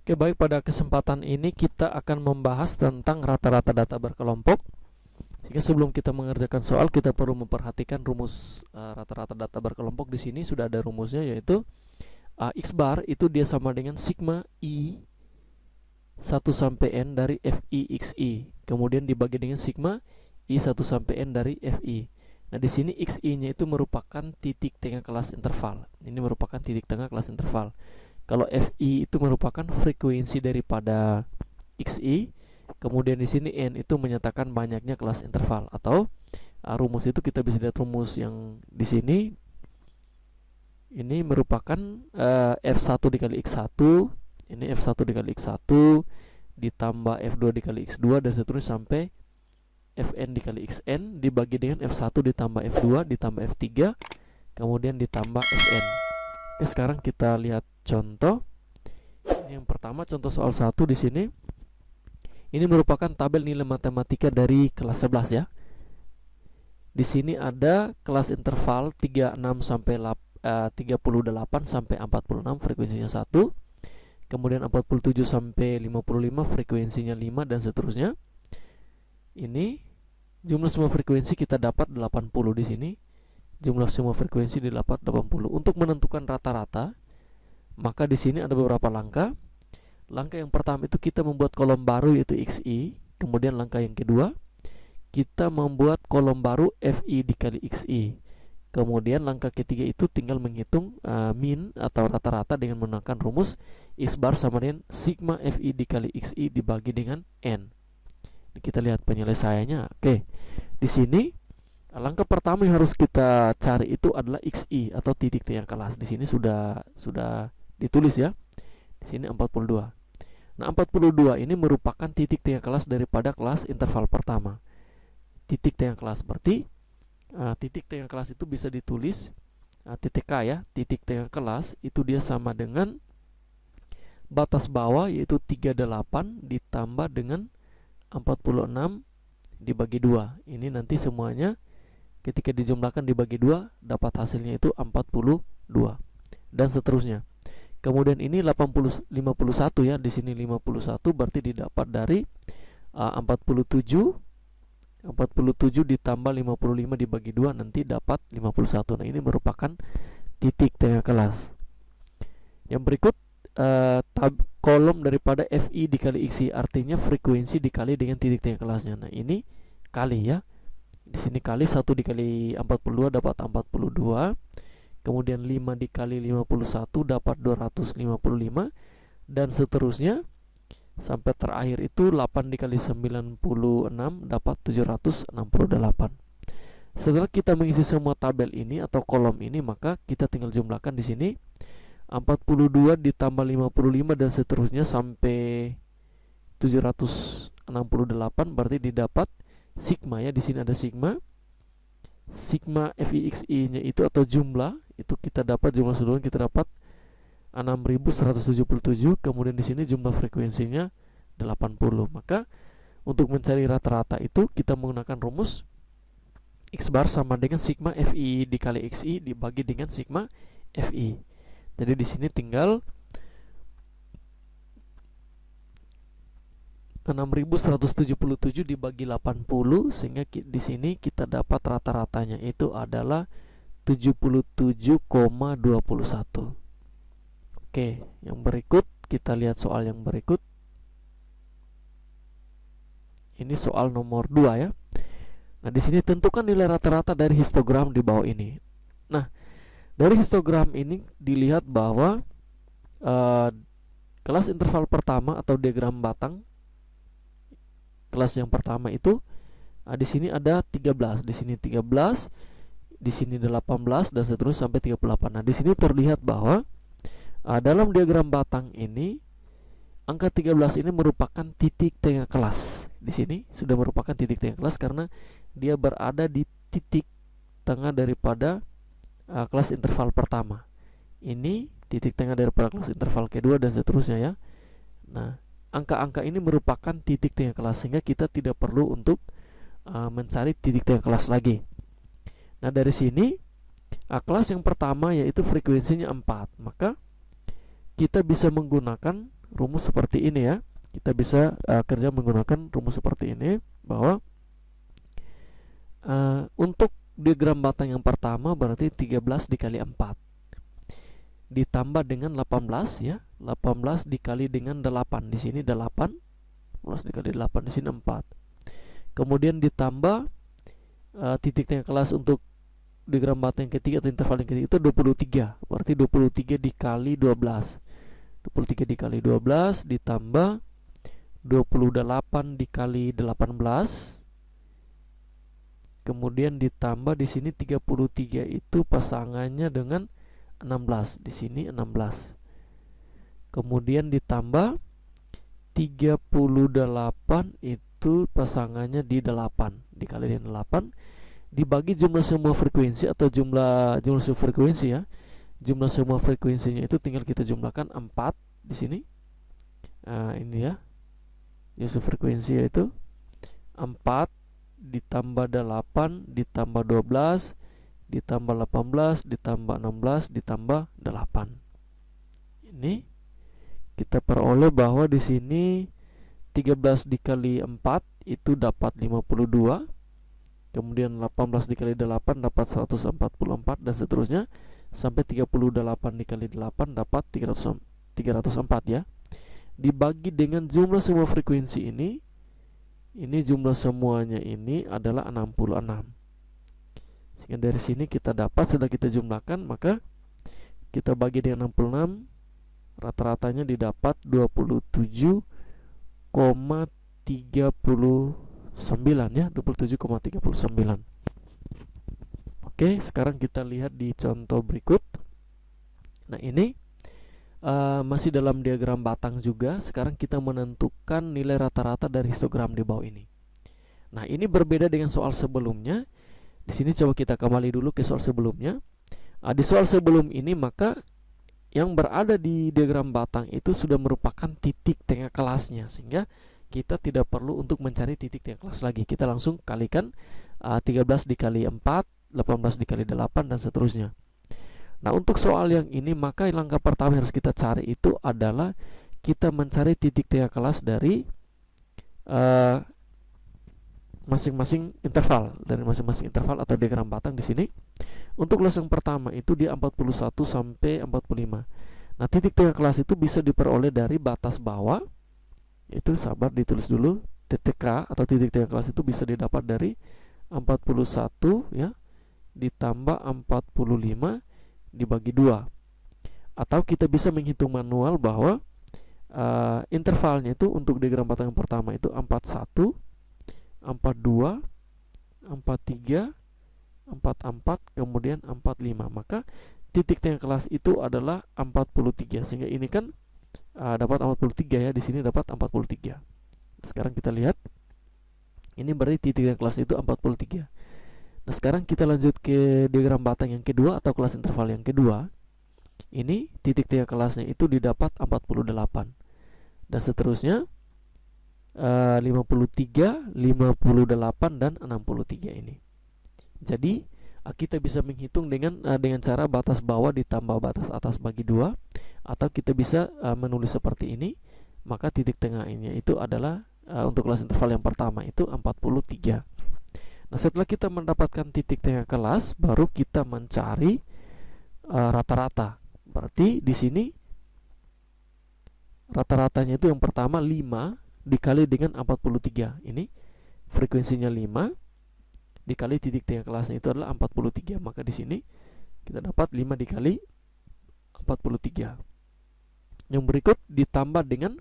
Oke, baik, pada kesempatan ini kita akan membahas tentang rata-rata data berkelompok. Sehingga sebelum kita mengerjakan soal, kita perlu memperhatikan rumus rata-rata data berkelompok. Di sini sudah ada rumusnya, yaitu X bar itu dia sama dengan sigma I 1 sampai N dari FI XI. Kemudian dibagi dengan sigma I 1 sampai N dari FI. Nah, di sini XI-nya itu merupakan titik tengah kelas interval. Ini merupakan titik tengah kelas interval. Kalau Fi itu merupakan frekuensi daripada Xi, kemudian di sini N itu menyatakan banyaknya kelas interval. Atau rumus itu kita bisa lihat rumus yang di sini. Ini merupakan F1 dikali X1, ini F1 dikali X1 ditambah F2 dikali X2 dan seterusnya sampai Fn dikali Xn dibagi dengan F1 ditambah F2 ditambah F3 kemudian ditambah Fn. Oke, sekarang kita lihat contoh. Ini yang pertama, contoh soal 1 di sini. Ini merupakan tabel nilai matematika dari kelas 11 ya. Di sini ada kelas interval 36 sampai 38 sampai 46, frekuensinya 1. Kemudian 47 sampai 55, frekuensinya 5 dan seterusnya. Ini jumlah semua frekuensi kita dapat 80 di sini. Jumlah semua frekuensi didapat 80. Untuk menentukan rata-rata, maka di sini ada beberapa langkah. Langkah yang pertama itu kita membuat kolom baru yaitu Xi. Kemudian langkah yang kedua, kita membuat kolom baru Fi dikali Xi. Kemudian langkah ketiga itu tinggal menghitung min atau rata-rata dengan menggunakan rumus X bar sama dengan sigma Fi dikali Xi dibagi dengan N. Kita lihat penyelesaiannya. Oke, di sini langkah pertama yang harus kita cari itu adalah Xi atau titik tengah kelas. Di sini sudah ditulis ya. Di sini 42. Nah, 42 ini merupakan titik tengah kelas daripada kelas interval pertama. Titik tengah kelas berarti titik tengah kelas itu bisa ditulis titik K ya. Titik tengah kelas itu dia sama dengan batas bawah yaitu 38 ditambah dengan 46 dibagi 2. Ini nanti semuanya ketika dijumlahkan dibagi 2 dapat hasilnya itu 42 dan seterusnya. Kemudian ini 51 ya, di sini 51 berarti didapat dari 47 ditambah 55 dibagi 2 nanti dapat 51. Nah, ini merupakan titik tengah kelas. Yang berikut kolom daripada Fi dikali Xi, artinya frekuensi dikali dengan titik tengah kelasnya. Nah, ini kali ya. Di sini kali 1 dikali 42 dapat 42. Kemudian 5 dikali 51 dapat 255 dan seterusnya sampai terakhir itu 8 dikali 96 dapat 768. Setelah kita mengisi semua tabel ini atau kolom ini, maka kita tinggal jumlahkan di sini 42 ditambah 55 dan seterusnya sampai 768 berarti didapat sigma ya. Di sini ada sigma Fixi nya itu atau jumlah itu kita dapat jumlah seluruh kita dapat 6177. Kemudian di sini jumlah frekuensinya 80. Maka untuk mencari rata-rata itu kita menggunakan rumus X bar sama dengan sigma Fi dikali Xi dibagi dengan sigma Fi. Jadi di sini tinggal 6177 dibagi 80 sehingga di sini kita dapat rata-ratanya itu adalah 77,21. Oke, yang berikut kita lihat soal yang berikut. Ini soal nomor 2 ya. Nah, di sini tentukan nilai rata-rata dari histogram di bawah ini. Nah, dari histogram ini dilihat bahwa kelas interval pertama atau diagram batang kelas yang pertama itu di sini ada 13, di sini 13, di sini 18 dan seterusnya sampai 38. Nah, di sini terlihat bahwa dalam diagram batang ini angka 13 ini merupakan titik tengah kelas. Di sini sudah merupakan titik tengah kelas karena dia berada di titik tengah daripada kelas interval pertama. Ini titik tengah daripada kelas interval kedua dan seterusnya ya. Nah, angka-angka ini merupakan titik tengah kelas sehingga kita tidak perlu untuk mencari titik tengah kelas lagi. Nah, dari sini kelas yang pertama yaitu frekuensinya 4. Maka kita bisa menggunakan rumus seperti ini ya. Kita bisa kerja menggunakan rumus seperti ini, bahwa untuk diagram batang yang pertama berarti 13 dikali 4 ditambah dengan 18 ya. 18 dikali dengan 8, di sini 8. 18 dikali 8, di sini 4. Kemudian ditambah titik tengah kelas untuk diagram batang yang ketiga atau interval yang ketiga itu 23. Berarti 23 dikali 12. 23 dikali 12 ditambah 28 dikali 18. Kemudian ditambah di sini 33 itu pasangannya dengan 16, di sini 16. Kemudian ditambah 38 itu pasangannya di 8, dikali dengan 8 dibagi jumlah semua frekuensi atau jumlah semua frekuensi ya. Jumlah semua frekuensinya itu tinggal kita jumlahkan 4 di sini. Ini ya. Jumlah frekuensi yaitu 4 ditambah 8 ditambah 12 ditambah 18 ditambah 16 ditambah 8. Ini kita peroleh bahwa di sini 13 dikali 4 itu dapat 52. Kemudian 18 dikali 8 dapat 144 dan seterusnya sampai 38 dikali 8 dapat 304 ya. Dibagi dengan jumlah semua frekuensi ini jumlah semuanya ini adalah 66. Sehingga dari sini kita dapat, setelah kita jumlahkan maka kita bagi dengan 66, rata-ratanya didapat 27,39 ya, 27,39. Oke, sekarang kita lihat di contoh berikut. Nah, ini masih dalam diagram batang juga. Sekarang kita menentukan nilai rata-rata dari histogram di bawah ini. Nah, ini berbeda dengan soal sebelumnya. Di sini coba kita kembali dulu ke soal sebelumnya. Di soal sebelum ini maka yang berada di diagram batang itu sudah merupakan titik tengah kelasnya, sehingga kita tidak perlu untuk mencari titik tengah kelas lagi. Kita langsung kalikan 13 dikali 4, 18 dikali 8 dan seterusnya. Nah, untuk soal yang ini maka langkah pertama yang harus kita cari itu adalah kita mencari titik tengah kelas dari masing-masing interval, atau diagram batang di sini. Untuk kelas yang pertama itu dia 41 sampai 45. Nah, titik tengah kelas itu bisa diperoleh dari batas bawah. Itu sabar ditulis dulu, TTK atau titik tengah kelas itu bisa didapat dari 41 ya ditambah 45 dibagi 2. Atau kita bisa menghitung manual bahwa intervalnya itu untuk diagram batang yang pertama itu 41, 42, 43, 44, kemudian 45. Maka titik tengah kelas itu adalah 43. Sehingga ini kan dapat 43 ya, di sini dapat 43. Sekarang kita lihat. Ini berarti titik tengah kelas itu 43. Nah, sekarang kita lanjut ke diagram batang yang kedua atau kelas interval yang kedua. Ini titik tengah kelasnya itu didapat 48. Dan seterusnya 53, 58 dan 63 ini. Jadi kita bisa menghitung dengan cara batas bawah ditambah batas atas bagi 2, atau kita bisa menulis seperti ini. Maka titik tengah ini itu adalah untuk kelas interval yang pertama itu 43. Nah, setelah kita mendapatkan titik tengah kelas, baru kita mencari rata-rata. Berarti di sini rata-ratanya itu yang pertama 5 dikali dengan 43. Ini frekuensinya 5 dikali titik tengah kelasnya itu adalah 43. Maka di sini kita dapat 5 dikali 43. Yang berikut ditambah dengan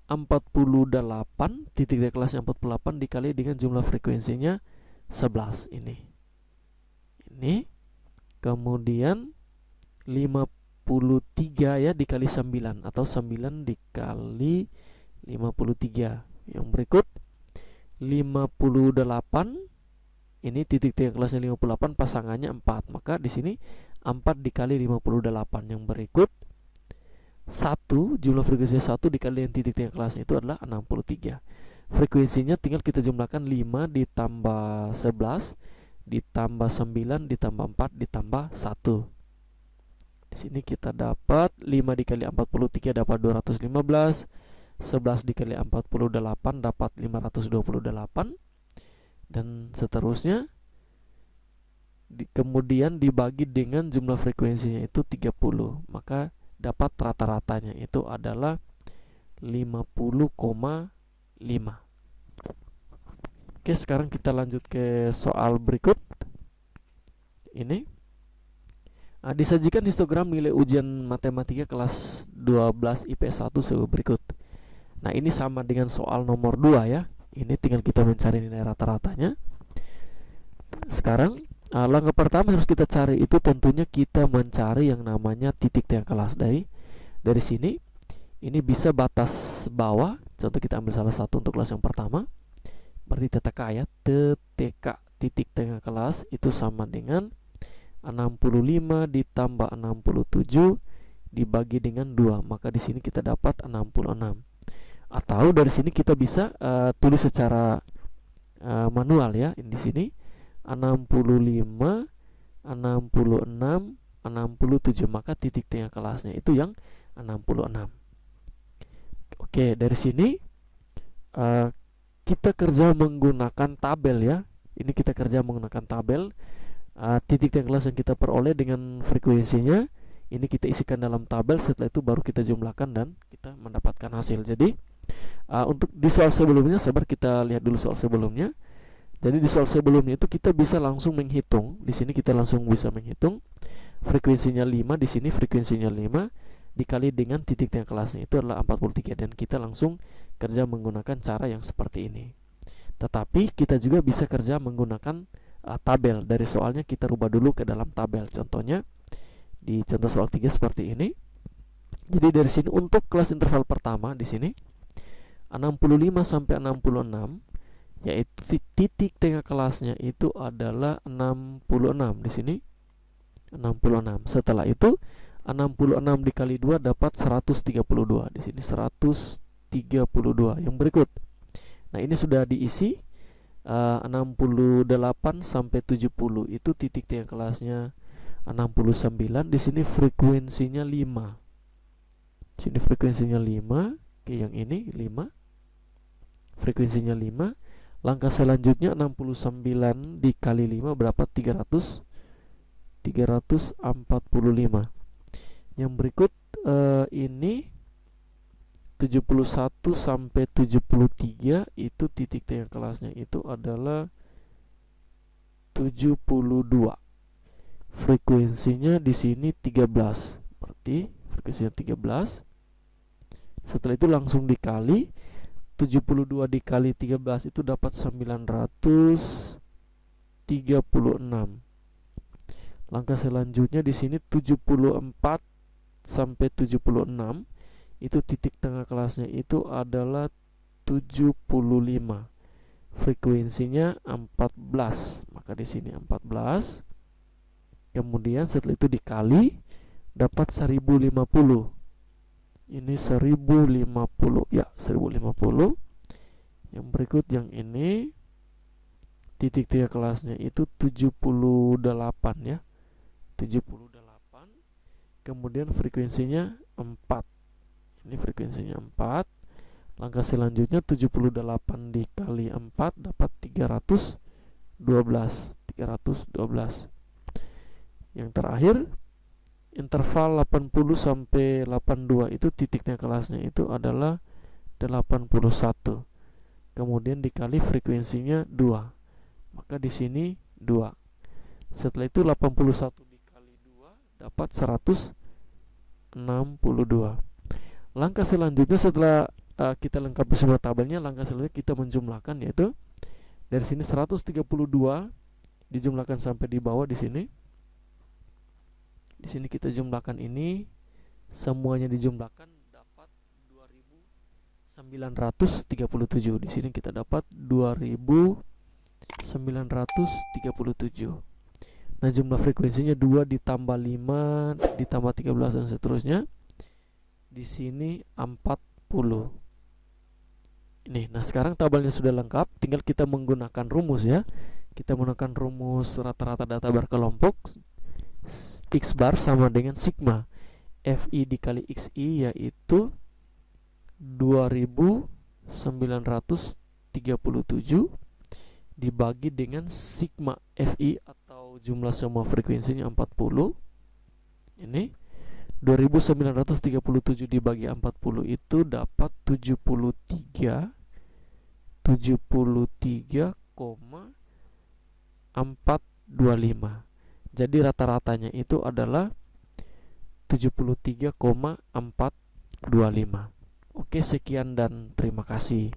48, titik tengah kelasnya 48 dikali dengan jumlah frekuensinya 11 ini. Kemudian 53 ya dikali 9 atau 9 dikali 53. Yang berikut 58, ini titik tengah kelasnya 58 pasangannya 4. Maka di sini 4 dikali 58. Yang berikut 1, jumlah frekuensinya 1 dikali dengan titik tengah kelasnya itu adalah 63. Frekuensinya tinggal kita jumlahkan 5 ditambah 11 ditambah 9 ditambah 4 ditambah 1. Di sini kita dapat 5 dikali 43 dapat 215, 11 dikali 48 dapat 528, dan seterusnya. Kemudian dibagi dengan jumlah frekuensinya itu 30, maka dapat rata-ratanya itu adalah 50,5. Oke, sekarang kita lanjut ke soal berikut. Ini disajikan histogram nilai ujian matematika kelas 12 IPS 1 sebagai berikut. Nah, ini sama dengan soal nomor 2 ya. Ini tinggal kita mencari nilai rata-ratanya. Sekarang langkah pertama harus kita cari itu tentunya kita mencari yang namanya titik tengah kelas. Dari sini ini bisa batas bawah. Contoh kita ambil salah satu untuk kelas yang pertama. Berarti TTK ya. TTK titik tengah kelas itu sama dengan 65 ditambah 67 dibagi dengan 2. Maka di sini kita dapat 66. Atau dari sini kita bisa tulis secara manual ya. Di sini 65, 66, 67. Maka titik tengah kelasnya itu yang 66. Oke, dari sini kita kerja menggunakan tabel ya. Ini kita kerja menggunakan tabel. Titik tengah kelas yang kita peroleh dengan frekuensinya ini kita isikan dalam tabel. Setelah itu baru kita jumlahkan dan kita mendapatkan hasil. Jadi untuk di soal sebelumnya, sabar kita lihat dulu soal sebelumnya. Jadi di soal sebelumnya itu kita bisa langsung menghitung. Di sini kita langsung bisa menghitung frekuensinya 5, di sini frekuensinya 5 dikali dengan titik tengah kelasnya itu adalah 43, dan kita langsung kerja menggunakan cara yang seperti ini. Tetapi kita juga bisa kerja menggunakan tabel. Dari soalnya kita rubah dulu ke dalam tabel. Contohnya di contoh soal 3 seperti ini. Jadi dari sini untuk kelas interval pertama di sini 65 sampai 66, yaitu titik tengah kelasnya itu adalah 66 di sini. 66. Setelah itu 66 dikali 2 dapat 132. Di sini 132. Yang berikut. Nah, ini sudah diisi 68 sampai 70 itu titik tengah kelasnya 69. Di sini frekuensinya 5. Di sini frekuensinya 5. Oke, yang ini 5. Frekuensinya 5. Langkah selanjutnya 69 dikali 5 berapa? 345. Yang berikut ini 71 sampai 73 itu titik tengah kelasnya itu adalah 72. Frekuensinya di sini 13. Berarti frekuensinya 13. Setelah itu langsung dikali 72 dikali 13 itu dapat 936. Langkah selanjutnya di sini 74 sampai 76 itu titik tengah kelasnya itu adalah 75. Frekuensinya 14. Maka di sini 14. Kemudian setelah itu dikali dapat 1050. Ini 1050 ya, 1050. Yang berikut yang ini titik tengah kelasnya itu 78 ya. 78. Kemudian frekuensinya 4. Ini frekuensinya 4. Langkah selanjutnya 78 dikali 4 dapat 312. 312. Yang terakhir interval 80 sampai 82 itu titik tengah kelasnya itu adalah 81. Kemudian dikali frekuensinya 2. Maka di sini 2. Setelah itu 81 dikali 2 dapat 162. Langkah selanjutnya setelah kita lengkapi semua tabelnya, langkah selanjutnya kita menjumlahkan, yaitu dari sini 132 dijumlahkan sampai di bawah di sini. Di sini kita jumlahkan ini, semuanya dijumlahkan dapat 2937. Di sini kita dapat 2937. Nah, jumlah frekuensinya 2 ditambah 5 ditambah 13 dan seterusnya. Di sini 40. Ini. Nah, sekarang tabelnya sudah lengkap, tinggal kita menggunakan rumus ya. Kita menggunakan rumus rata-rata data berkelompok. X bar sama dengan sigma FI dikali XI, yaitu 2937 dibagi dengan sigma FI atau jumlah semua frekuensinya 40. Ini 2937 dibagi 40 itu dapat 73,425. Jadi rata-ratanya itu adalah 73,425. Oke, sekian dan terima kasih.